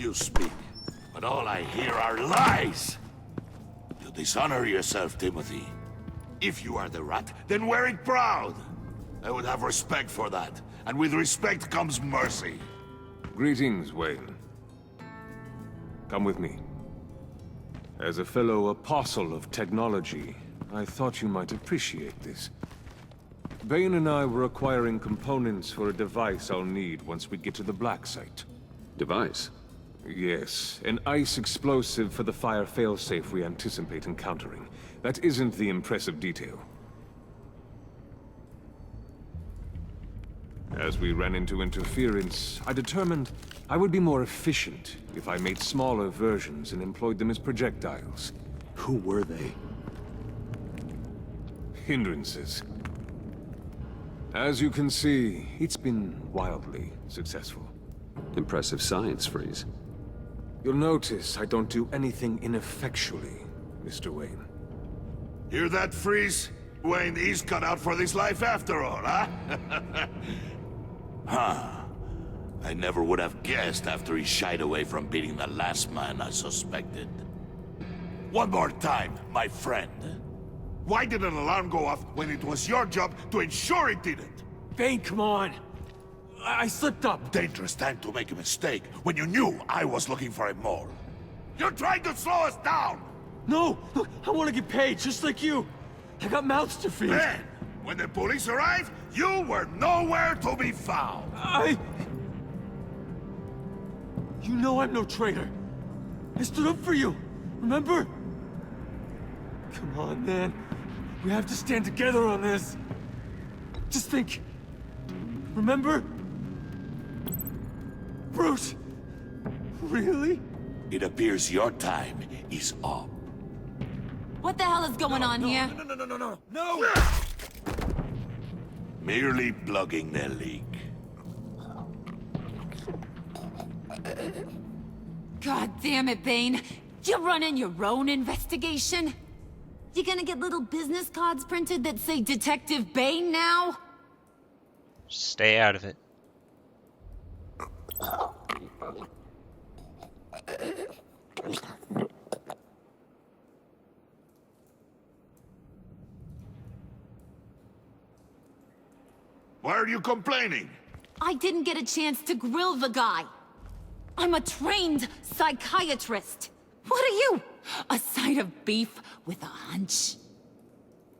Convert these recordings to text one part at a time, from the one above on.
You speak, but all I hear are lies! You dishonor yourself, Timothy. If you are the rat, then wear it proud! I would have respect for that, and with respect comes mercy. Greetings, Wayne. Come with me. As a fellow apostle of technology, I thought you might appreciate this. Bane and I were acquiring components for a device I'll need once we get to the Black Site. Device? Yes, an ice explosive for the fire failsafe we anticipate encountering. That isn't the impressive detail. As we ran into interference, I determined I would be more efficient if I made smaller versions and employed them as projectiles. Who were they? Hindrances. As you can see, it's been wildly successful. Impressive science, Freeze. You'll notice I don't do anything ineffectually, Mr. Wayne. Hear that, Freeze? Wayne is cut out for this life after all, huh? Huh. I never would have guessed after he shied away from beating the last man I suspected. One more time, my friend. Why did an alarm go off when it was your job to ensure it didn't? Bane, come on! I slipped up! Dangerous time to make a mistake when you knew I was looking for a mole. You're trying to slow us down! No! Look, I want to get paid, just like you! I got mouths to feed! Then, when the police arrived, you were nowhere to be found! You know I'm no traitor! I stood up for you, remember? Come on, man. We have to stand together on this. Just think. Remember? Bruce! Really? It appears your time is up. What the hell is going on here? No! Merely plugging the leak. God damn it, Bane. You're running your own investigation? You gonna get little business cards printed that say Detective Bane now? Stay out of it. Why are you complaining? I didn't get a chance to grill the guy. I'm a trained psychiatrist. What are you? A side of beef with a hunch?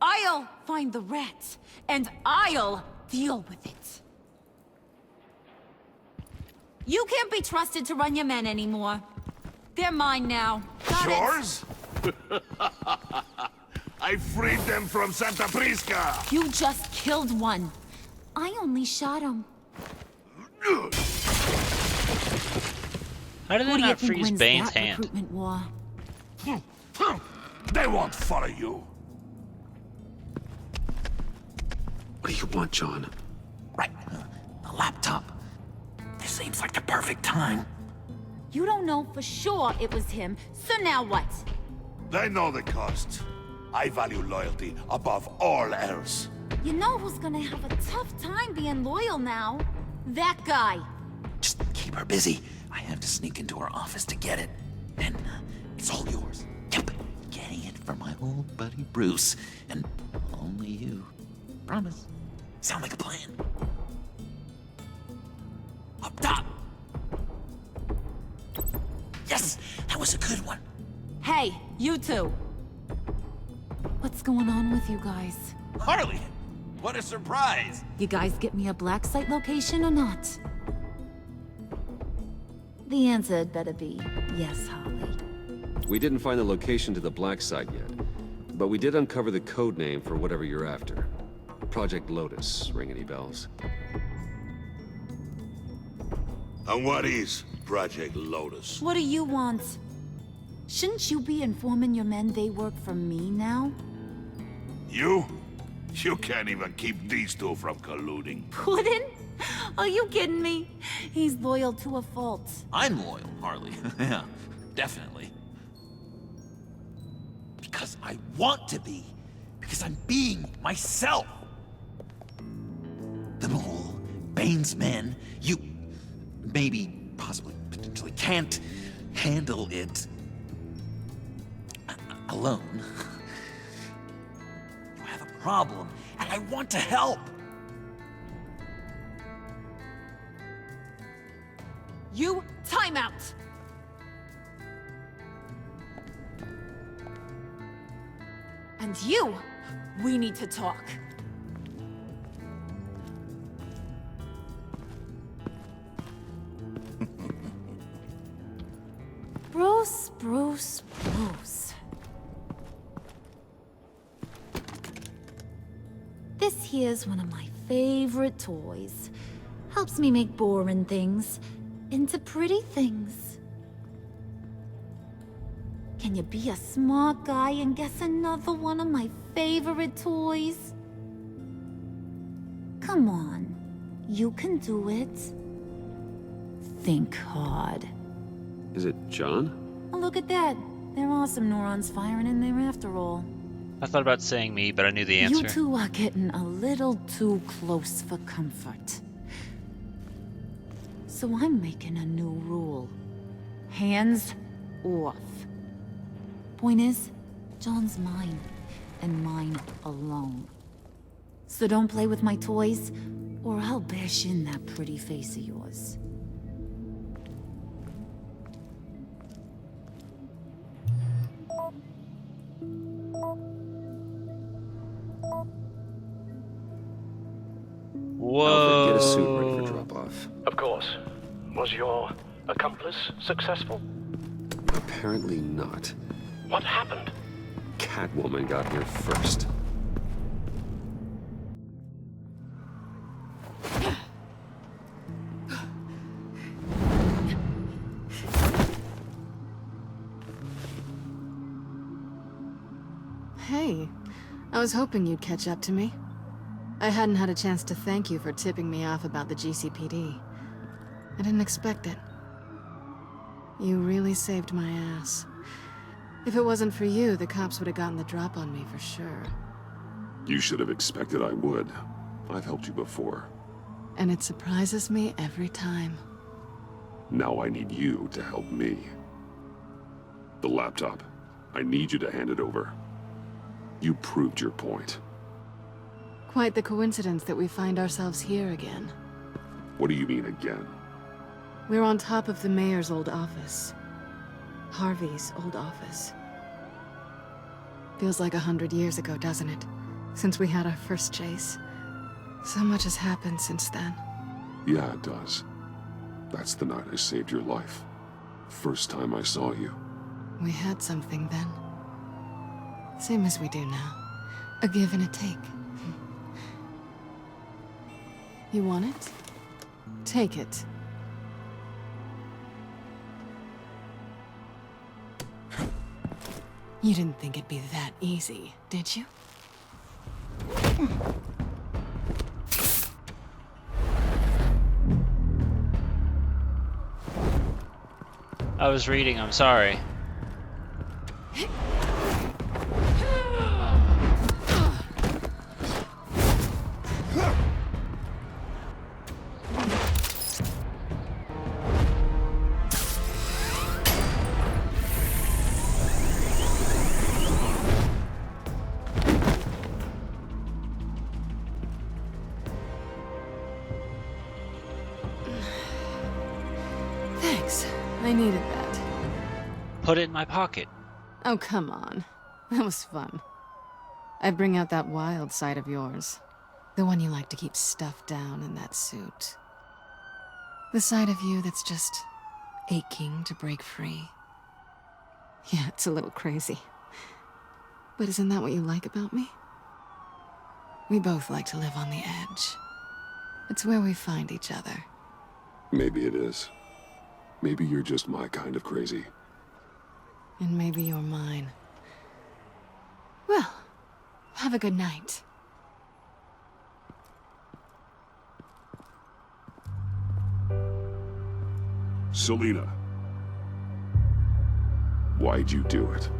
I'll find the rat, and I'll deal with it. You can't be trusted to run your men anymore. They're mine now. Got it? Yours? I freed them from Santa Prisca! You just killed one. I only shot him. How did Who they do you not think freeze wins Bane's that hand? recruitment war? They won't follow you. What do you want, John? Right, a laptop. This seems like the perfect time. You don't know for sure it was him, so now what? They know the cost. I value loyalty above all else. You know who's gonna have a tough time being loyal now? That guy. Just keep her busy. I have to sneak into her office to get it. Then it's all yours. Yep, getting it for my old buddy Bruce. And only you. Promise. Sound like a plan? Up top! Yes, that was a good one. Hey, you two. What's going on with you guys? Harley, what a surprise. You guys get me a black site location or not? The answer had better be yes, Holly. We didn't find the location to the Black Site yet, but we did uncover the code name for whatever you're after. Project Lotus. Ring any bells? And what is Project Lotus? What do you want? Shouldn't you be informing your men they work for me now? You? You can't even keep these two from colluding. Puddin'? Are you kidding me? He's loyal to a fault. I'm loyal, Harley. Yeah, definitely. Because I want to be. Because I'm being myself. The Mole, Bane's men, you, maybe, possibly, potentially simply can't handle it alone. You have a problem, and I want to help. You, time out! And you, we need to talk. Bruce, Bruce, Bruce. This here's one of my favorite toys. Helps me make boring things into pretty things. Can you be a smart guy and guess another one of my favorite toys? Come on, you can do it. Think hard. Is it John? Oh, look at that. There are some neurons firing in there after all. I thought about saying me, but I knew the answer. You two are getting a little too close for comfort. So I'm making a new rule. Hands off. Point is, John's mine, and mine alone. So don't play with my toys, or I'll bash in that pretty face of yours. Whoa. Alfred, get a suit ready for drop-off. Of course. Was your accomplice successful? Apparently not. What happened? Catwoman got here first. Hey, I was hoping you'd catch up to me. I hadn't had a chance to thank you for tipping me off about the GCPD. I didn't expect it. You really saved my ass. If it wasn't for you, the cops would have gotten the drop on me for sure. You should have expected I would. I've helped you before. And it surprises me every time. Now I need you to help me. The laptop. I need you to hand it over. You proved your point. Quite the coincidence that we find ourselves here again. What do you mean again? We're on top of the mayor's old office. Harvey's old office. Feels like 100 years ago, doesn't it? Since we had our first chase. So much has happened since then. Yeah, it does. That's the night I saved your life. First time I saw you. We had something then. Same as we do now. A give and a take. You want it? Take it. You didn't think it'd be that easy, did you? I was reading, I'm sorry. Thanks. I needed that. Put it in my pocket. Oh, come on. That was fun. I bring out that wild side of yours. The one you like to keep stuffed down in that suit. The side of you that's just aching to break free. Yeah, it's a little crazy. But isn't that what you like about me? We both like to live on the edge. It's where we find each other. Maybe it is. Maybe you're just my kind of crazy. And maybe you're mine. Well, have a good night. Selina. Why'd you do it?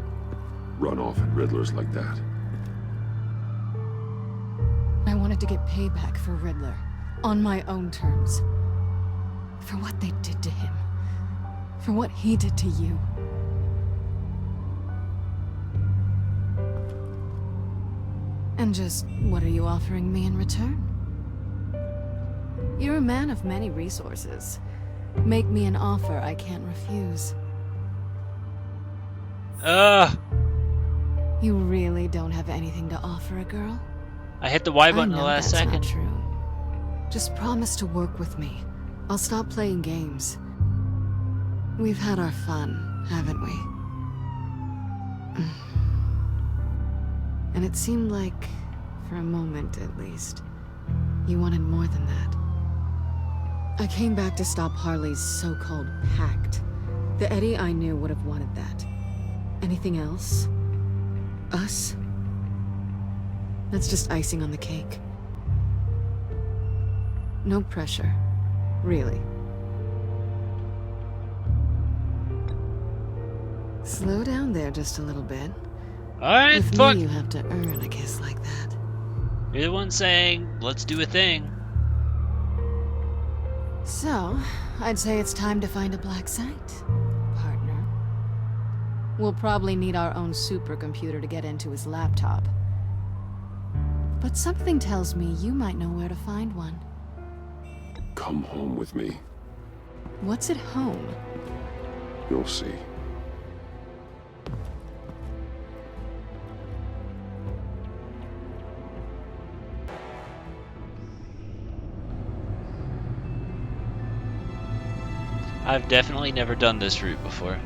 Run off at Riddlers like that? I wanted to get payback for Riddler. On my own terms. For what they did to him. For what he did to you. And just what are you offering me in return? You're a man of many resources. Make me an offer I can't refuse. You really don't have anything to offer a girl? I hit the Y button I the know last that's second. not true. Just promise to work with me. I'll stop playing games. We've had our fun, haven't we? And it seemed like, for a moment at least, you wanted more than that. I came back to stop Harley's so-called pact. The Eddie I knew would have wanted that. Anything else? Us? That's just icing on the cake. No pressure. Really. Slow down there just a little bit. Alright, With fuck. me, you have to earn a kiss like that. You're the one saying, let's do a thing. So, I'd say it's time to find a black site, partner. We'll probably need our own supercomputer to get into his laptop. But something tells me you might know where to find one. Come home with me. What's at home? You'll see. I've definitely never done this route before.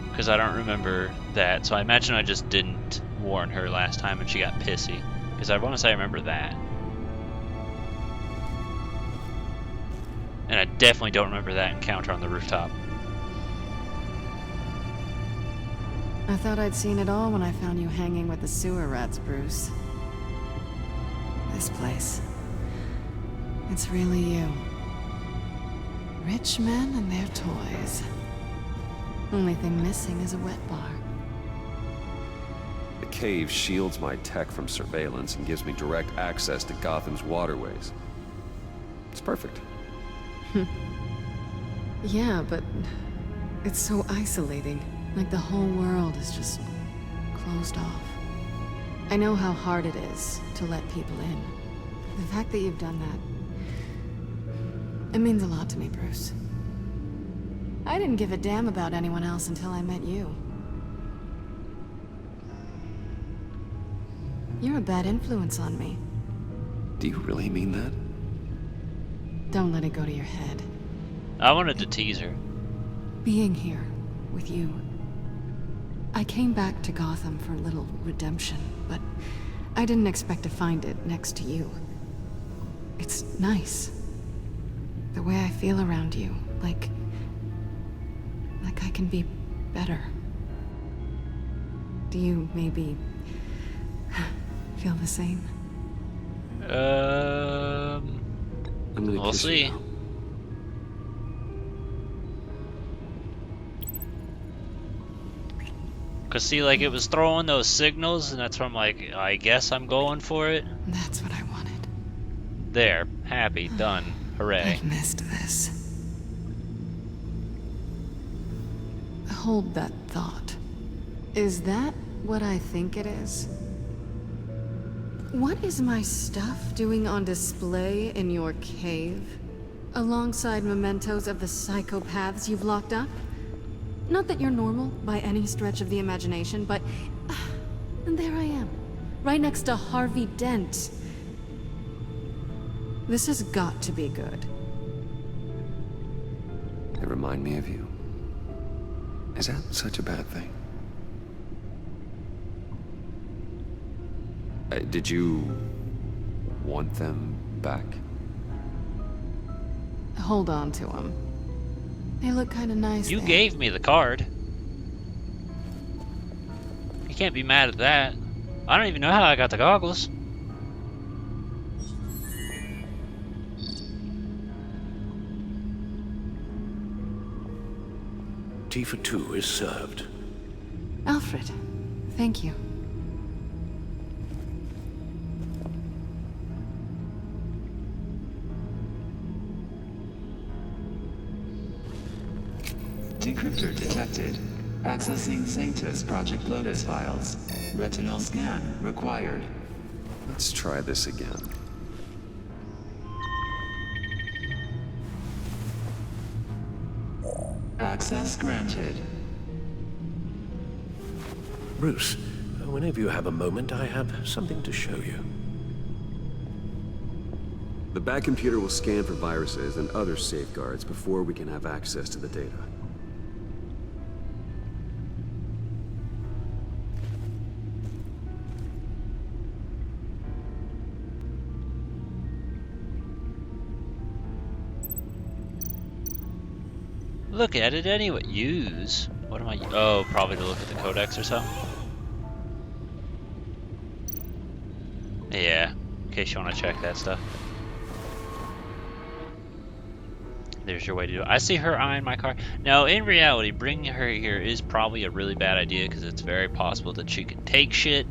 Because I don't remember that, so I imagine I just didn't warn her last time and she got pissy. Because I want to say I remember that. And I definitely don't remember that encounter on the rooftop. I thought I'd seen it all when I found you hanging with the sewer rats, Bruce. This place. It's really you. Rich men and their toys. Only thing missing is a wet bar. The cave shields my tech from surveillance and gives me direct access to Gotham's waterways. It's perfect. Yeah, but it's so isolating. Like the whole world is just closed off. I know how hard it is to let people in. The fact that you've done that, it means a lot to me, Bruce. I didn't give a damn about anyone else until I met you. You're a bad influence on me. Do you really mean that? Don't let it go to your head. I wanted to tease her. Being here with you. I came back to Gotham for a little redemption, but I didn't expect to find it next to you. It's nice. The way I feel around you, like I can be better. Do you maybe feel the same? I'm gonna We'll kiss you see. now. Cause see, like, it was throwing those signals, and that's where I'm like, I guess I'm going for it. That's what I wanted. There, happy, done, hooray. I've missed this. Hold that thought. Is that what I think it is? What is my stuff doing on display in your cave? Alongside mementos of the psychopaths you've locked up? Not that you're normal by any stretch of the imagination, but... and there I am, right next to Harvey Dent. This has got to be good. They remind me of you. Is that such a bad thing? Did you want them back? Hold on to them. They look kind of nice. You there. gave me the card. You can't be mad at that. I don't even know how I got the goggles. Tifa 2 is served. Alfred, thank you. Decryptor detected. Accessing Sanctus Project Lotus files. Retinal scan required. Let's try this again. Access granted. Bruce, whenever you have a moment, I have something to show you. The back computer will scan for viruses and other safeguards before we can have access to the data. Look at it anyway. Use? What am I? Oh, probably to look at the codex or something. Yeah, in case you want to check that stuff. There's your way to do it. I see her eyeing my car. Now, in reality, bringing her here is probably a really bad idea because it's very possible that she could take shit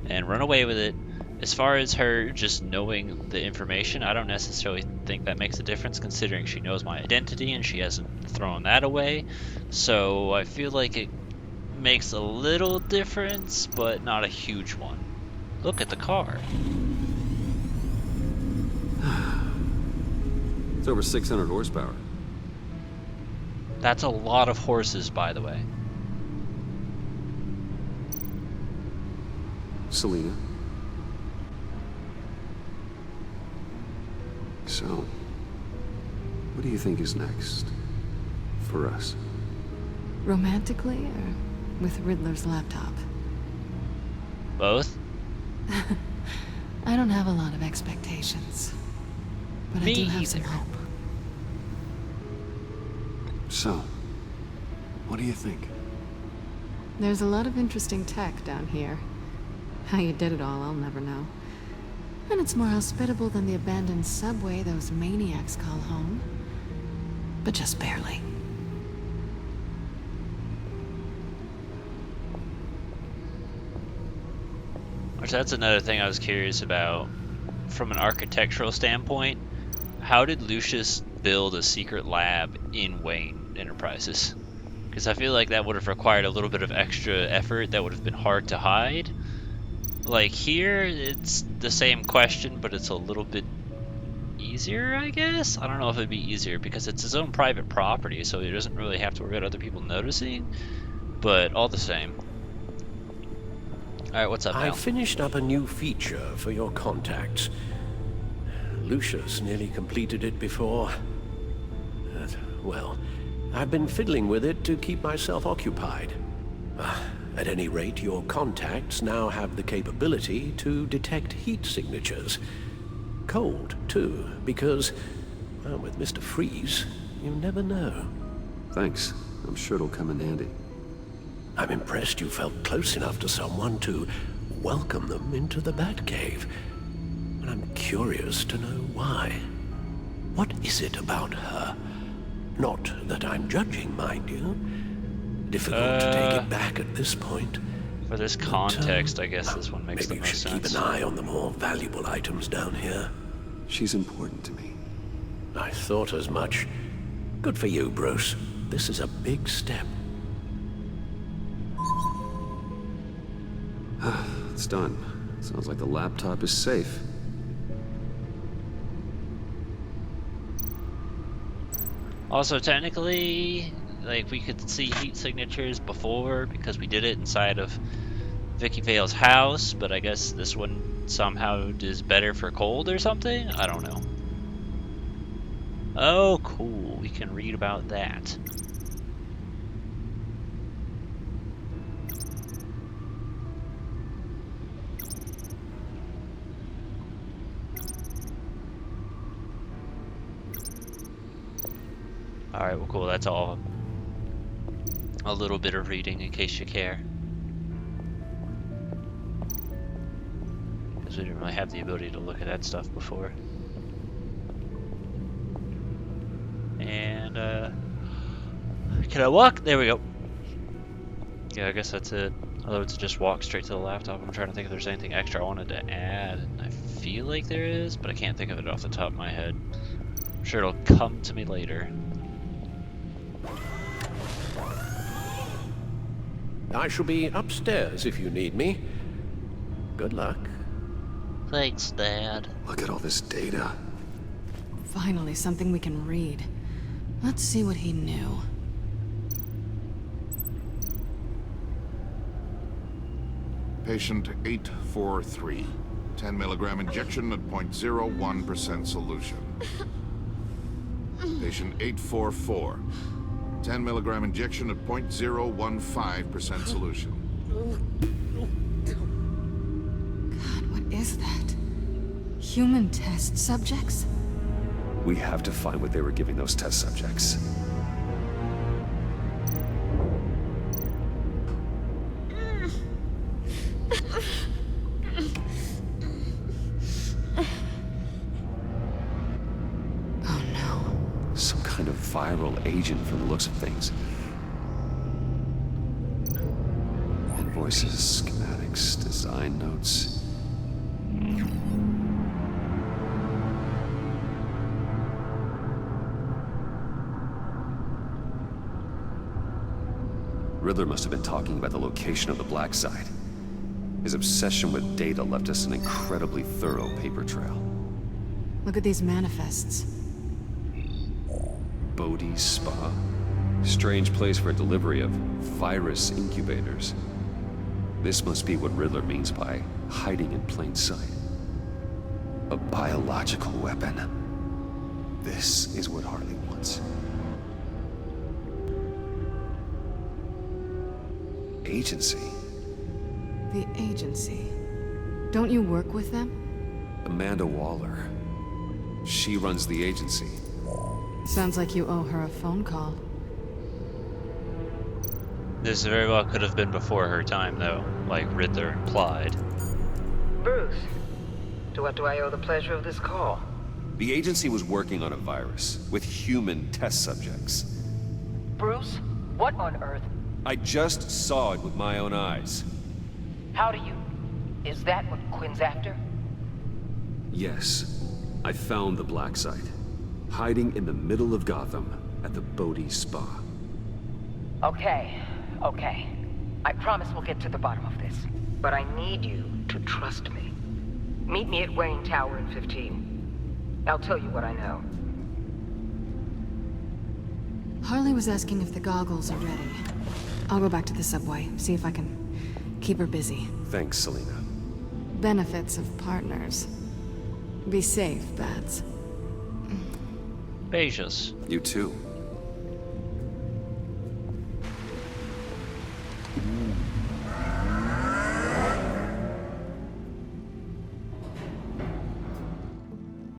and run away with it. As far as her just knowing the information, I don't necessarily think that makes a difference considering she knows my identity and she hasn't thrown that away. So I feel like it makes a little difference, but not a huge one. Look at the car. It's over 600 horsepower. That's a lot of horses, by the way. Selina. So, what do you think is next for us? Romantically or with Riddler's laptop? Both? I don't have a lot of expectations, but Me I do have some either. hope. So, what do you think? There's a lot of interesting tech down here. How you did it all, I'll never know. And it's more hospitable than the abandoned subway those maniacs call home. But just barely. Which that's another thing I was curious about. From an architectural standpoint, how did Lucius build a secret lab in Wayne Enterprises? Because I feel like that would have required a little bit of extra effort that would have been hard to hide. Like here, it's the same question, but it's a little bit easier, I guess? I don't know if it'd be easier because it's his own private property, so he doesn't really have to worry about other people noticing, but all the same. Alright, what's up, I Al? finished up a new feature for your contacts. Lucius nearly completed it before. Well, I've been fiddling with it to keep myself occupied. At any rate, your contacts now have the capability to detect heat signatures. Cold, too, because, well, with Mr. Freeze, you never know. Thanks. I'm sure it'll come in handy. I'm impressed you felt close enough to someone to welcome them into the Batcave. And I'm curious to know why. What is it about her? Not that I'm judging, mind you. Difficult to take it back at this point. For this context, I guess this one makes the Maybe you most should sense. keep an eye on the more valuable items down here. She's important to me. I thought as much. Good for you, Bruce. This is a big step. It's done. Sounds like the laptop is safe. Also, technically, like, we could see heat signatures before because we did it inside of Vicky Vale's house, but I guess this one somehow is better for cold or something? I don't know. Oh, cool. We can read about that. Alright, well, cool. That's all. A little bit of reading in case you care. Because we didn't really have the ability to look at that stuff before. And, can I walk? There we go. Yeah, I guess that's it. Although it's just walk straight to the laptop. I'm trying to think if there's anything extra I wanted to add. I feel like there is, but I can't think of it off the top of my head. I'm sure it'll come to me later. I shall be upstairs if you need me. Good luck. Thanks, Dad. Look at all this data. Finally, something we can read. Let's see what he knew. Patient 843. 10 milligram injection at 0.01% solution. Patient 844. 10 milligram injection at 0.015% solution. God, what is that? Human test subjects? We have to find what they were giving those test subjects. Oh no. Some kind of viral agent from the looks of things. Invoices, schematics, design notes. Riddler must have been talking about the location of the Black Site. His obsession with data left us an incredibly thorough paper trail. Look at these manifests. Bodhi's Spa? Strange place for delivery of virus incubators. This must be what Riddler means by hiding in plain sight. A biological weapon. This is what Harley wants. Agency? The agency. Don't you work with them? Amanda Waller. She runs the agency. Sounds like you owe her a phone call. This very well could have been before her time, though, like Riddler implied. Bruce, to what do I owe the pleasure of this call? The agency was working on a virus with human test subjects. Bruce, what on earth? I just saw it with my own eyes. How do you... Is that what Quinn's after? Yes, I found the Black Site, hiding in the middle of Gotham at the Bodhi Spa. Okay. I promise we'll get to the bottom of this. But I need you to trust me. Meet me at Wayne Tower in 15. I'll tell you what I know. Harley was asking if the goggles are ready. I'll go back to the subway, see if I can keep her busy. Thanks, Selina. Benefits of partners. Be safe, Bats. Beijos. You too.